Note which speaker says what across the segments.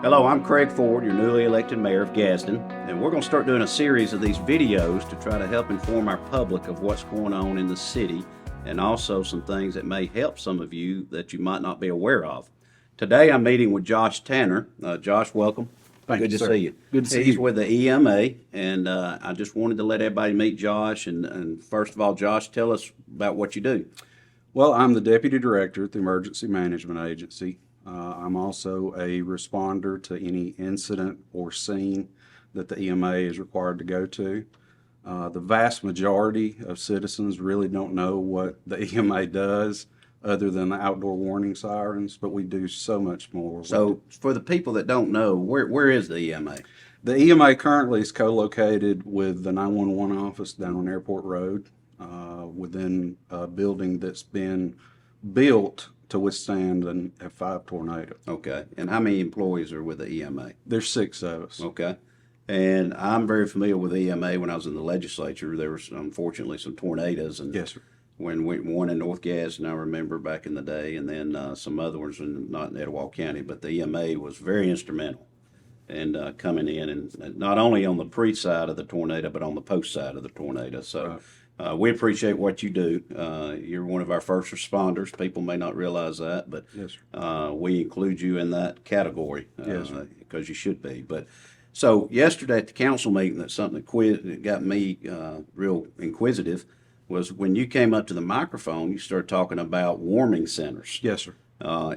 Speaker 1: Hello, I'm Craig Ford, your newly elected mayor of Gadsden, and we're going to start doing a series of these videos to try to help inform our public of what's going on in the city and also some things that may help some of you that you might not be aware of. Today I'm meeting with Josh Tanner. Josh, welcome.
Speaker 2: Thank
Speaker 1: Good
Speaker 2: you,
Speaker 1: to
Speaker 2: sir.
Speaker 1: see you.
Speaker 2: Good to see
Speaker 1: He's
Speaker 2: you.
Speaker 1: with the EMA, and I just wanted to let everybody meet Josh. And first of all, Josh, tell us about what you do.
Speaker 2: Well, I'm the Deputy Director at the Emergency Management Agency. I'm also a responder to any incident or scene that the EMA is required to go to. The vast majority of citizens really don't know what the EMA does other than the outdoor warning sirens, but we do so much more.
Speaker 1: So, for the people that don't know, where is the EMA?
Speaker 2: The EMA currently is co-located with the 911 office down on Airport Road within a building that's been built to withstand an F5 tornado.
Speaker 1: Okay. And how many employees are with the EMA?
Speaker 2: There's 6 of us.
Speaker 1: Okay. And I'm very familiar with EMA. When I was in the legislature, there was unfortunately some tornadoes, and
Speaker 2: Yes, sir.
Speaker 1: one in North Gadsden, I remember back in the day, and then some other ones not in Etowah County. But the EMA was very instrumental in coming in, and not only on the pre side of the tornado, but on the post side of the tornado. So. We appreciate what you do. You're one of our first responders. People may not realize that, but
Speaker 2: Yes,
Speaker 1: we include you in that category
Speaker 2: Yes,
Speaker 1: because you should be. But so yesterday at the council meeting, that's something that got me real inquisitive was when you came up to the microphone, you started talking about warming centers.
Speaker 2: Yes, sir.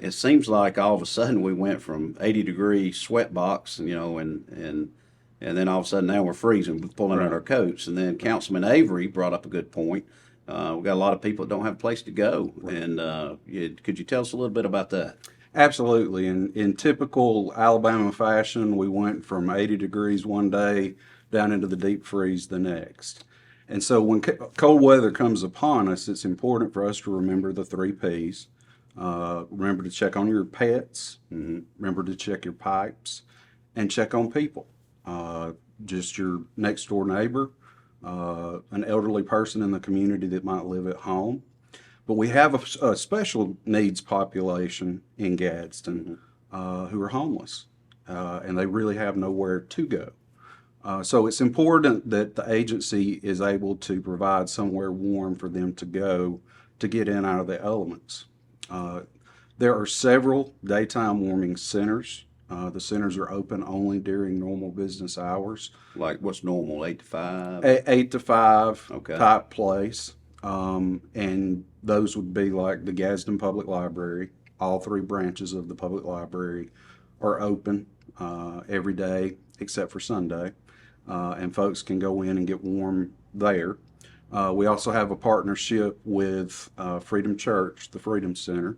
Speaker 1: It seems like all of a sudden we went from 80-degree sweat box, and then all of a sudden now we're freezing, pulling out our coats. And then Councilman Avery brought up a good point. We've got a lot of people that don't have a place to go. And could you tell us a little bit about that?
Speaker 2: Absolutely. In typical Alabama fashion, we went from 80 degrees one day down into the deep freeze the next. And so when cold weather comes upon us, it's important for us to remember the 3 Ps. Remember to check on your pets, remember to check your pipes, and check on people. Just your next door neighbor, an elderly person in the community that might live at home. But we have a special needs population in Gadsden who are homeless, and they really have nowhere to go. So it's important that the agency is able to provide somewhere warm for them to go to get in out of the elements. There are several daytime warming centers. The centers are open only during normal business hours.
Speaker 1: Like what's normal, 8 to 5?
Speaker 2: 8 to 5
Speaker 1: Okay.
Speaker 2: type place. And those would be like the Gadsden Public Library. All 3 branches of the public library are open every day except for Sunday. And folks can go in and get warm there. We also have a partnership with Freedom Church, the Freedom Center.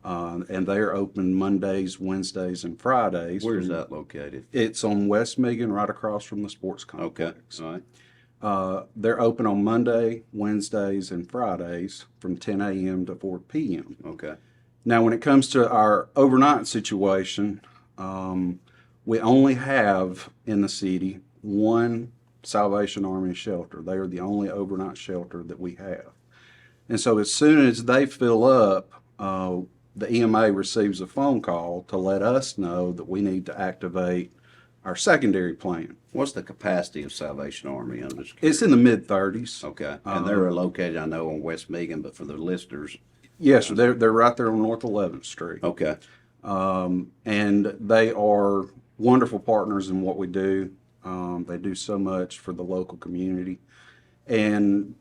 Speaker 2: And they are open Mondays, Wednesdays, and Fridays.
Speaker 1: Where is that located?
Speaker 2: It's on West Megan, right across from the sports complex.
Speaker 1: Okay. All right.
Speaker 2: They're open on Monday, Wednesdays, and Fridays from 10 a.m. to 4 p.m.
Speaker 1: Okay.
Speaker 2: Now, when it comes to our overnight situation, we only have in the city one Salvation Army shelter. They are the only overnight shelter that we have. And so as soon as they fill up, the EMA receives a phone call to let us know that we need to activate our secondary plan.
Speaker 1: What's the capacity of Salvation Army? I'm just curious.
Speaker 2: It's in the mid-30s.
Speaker 1: Okay. And they're located, I know, on West Megan, but for the listeners.
Speaker 2: Yes, they're right there on North 11th Street.
Speaker 1: Okay.
Speaker 2: And they are wonderful partners in what we do. They do so much for the local community. And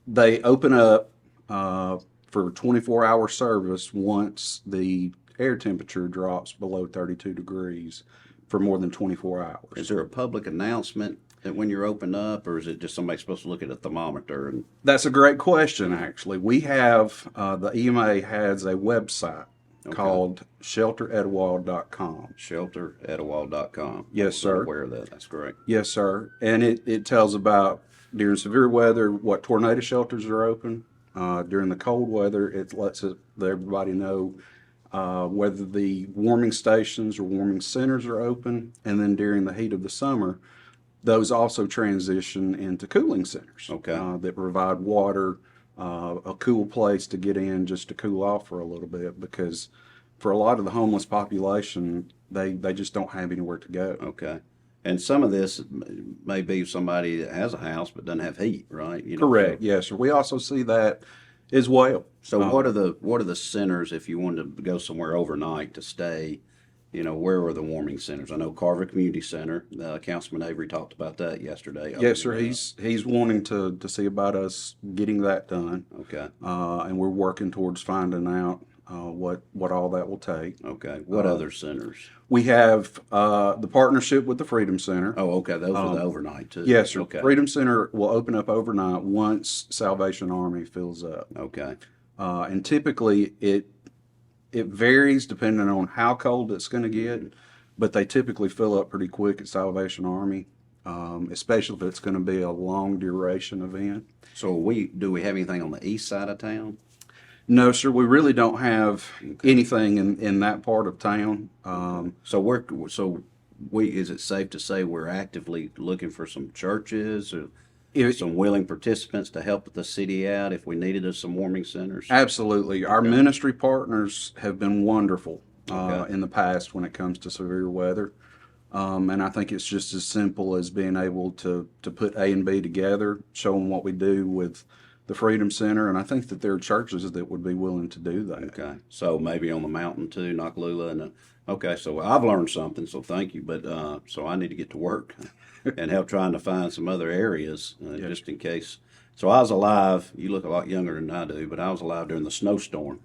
Speaker 2: they open up for 24-hour service once the air temperature drops below 32 degrees for more than 24 hours.
Speaker 1: Is there a public announcement that when you're open up, or is it just somebody supposed to look at a thermometer? And
Speaker 2: That's a great question, actually. We have, the EMA has a website called shelteretowah.com.
Speaker 1: shelteretowah.com.
Speaker 2: Yes, sir.
Speaker 1: I'm aware of that. That's great.
Speaker 2: Yes, sir. And it tells about, during severe weather, what tornado shelters are open. During the cold weather, it lets everybody know whether the warming stations or warming centers are open. And then during the heat of the summer, those also transition into cooling centers.
Speaker 1: Okay.
Speaker 2: That provide water, a cool place to get in just to cool off for a little bit, because for a lot of the homeless population, they just don't have anywhere to go.
Speaker 1: Okay. And some of this may be somebody that has a house but doesn't have heat, right?
Speaker 2: Correct.
Speaker 1: So,
Speaker 2: Yes, sir. We also see that as well.
Speaker 1: so what are the centers if you wanted to go somewhere overnight to stay? Where are the warming centers? I know Carver Community Center. Councilman Avery talked about that yesterday.
Speaker 2: Yes, sir.
Speaker 1: opening
Speaker 2: He's wanting to see about us getting that done.
Speaker 1: Okay.
Speaker 2: And we're working towards finding out what all that will take.
Speaker 1: Okay. What other centers?
Speaker 2: We have the partnership with the Freedom Center.
Speaker 1: Oh, okay. Those are the overnight too.
Speaker 2: Yes, sir.
Speaker 1: Okay.
Speaker 2: Freedom Center will open up overnight once Salvation Army fills up.
Speaker 1: Okay.
Speaker 2: And typically it varies depending on how cold it's going to get, but they typically fill up pretty quick at Salvation Army, especially if it's going to be a long duration event.
Speaker 1: So do we have anything on the east side of town?
Speaker 2: No, sir, we really don't have anything in that part of town.
Speaker 1: Is it safe to say we're actively looking for some churches or
Speaker 2: It-
Speaker 1: some willing participants to help the city out if we needed some warming centers?
Speaker 2: Absolutely. Our ministry partners have been wonderful
Speaker 1: Okay.
Speaker 2: in the past when it comes to severe weather. And I think it's just as simple as being able to put A and B together, show them what we do with the Freedom Center. And I think that there are churches that would be willing to do that.
Speaker 1: Okay, so maybe on the mountain too, Nakalula, and okay, so I've learned something, so thank you. But so I need to get to work and help trying to find some other areas just in case. So I was alive. You look a lot younger than I do, but I was alive during the snowstorm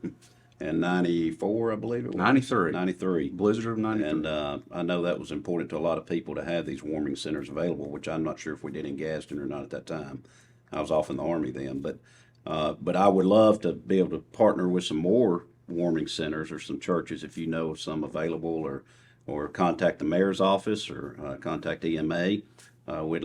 Speaker 1: in '94, I believe it was.
Speaker 2: 93.
Speaker 1: '93.
Speaker 2: Blizzard of 93.
Speaker 1: And I know that was important to a lot of people to have these warming centers available, which I'm not sure if we did in Gadsden or not at that time. I was off in the Army then, but I would love to be able to partner with some more warming centers or some churches if you know of some available, or contact the mayor's office or contact EMA. We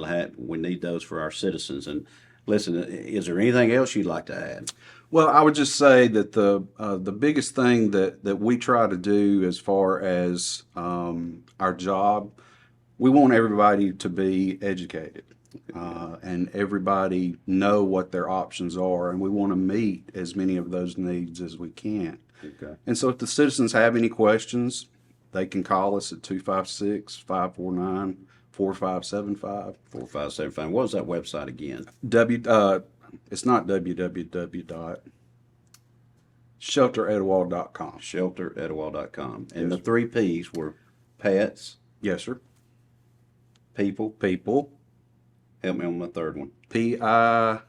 Speaker 1: need those for our citizens. And listen, is there anything else you'd like to add?
Speaker 2: Well, I would just say that the biggest thing that we try to do as far as our job, we want everybody to be educated and everybody know what their options are, and we want to meet as many of those needs as we can.
Speaker 1: Okay.
Speaker 2: And so if the citizens have any questions, they can call us at 256-549-4575.
Speaker 1: 4575. What was that website again?
Speaker 2: It's not www.shelteretowah.com.
Speaker 1: Shelteretowah.com. And
Speaker 2: Yes,
Speaker 1: the three P's were pets,
Speaker 2: Yes, sir.
Speaker 1: people.
Speaker 2: People.
Speaker 1: Help me on the third one.
Speaker 2: P-I-P-E-S.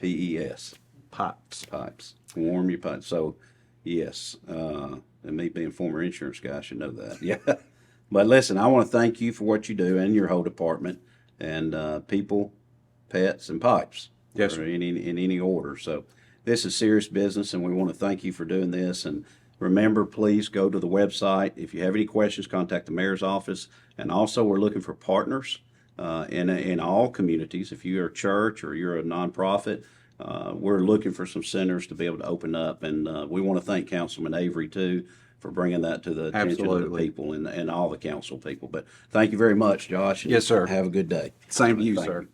Speaker 1: P-E-S.
Speaker 2: Pipes.
Speaker 1: Pipes. Warm your pipes. So, yes, and me being a former insurance guy, I should know that. Yeah. But listen, I want to thank you for what you do and your whole department, and people, pets, and pipes.
Speaker 2: Yes,
Speaker 1: or
Speaker 2: sir.
Speaker 1: in any order. So this is serious business, and we want to thank you for doing this. And remember, please go to the website. If you have any questions, contact the mayor's office. And also, we're looking for partners in all communities. If you're a church or you're a nonprofit, we're looking for some centers to be able to open up. And we want to thank Councilman Avery, too, for bringing that to the attention of the
Speaker 2: Absolutely.
Speaker 1: people and all the council people. But thank you very much, Josh. and
Speaker 2: Yes, sir.
Speaker 1: Have a good day.
Speaker 2: Same to you,
Speaker 1: Thank
Speaker 2: sir.
Speaker 1: you.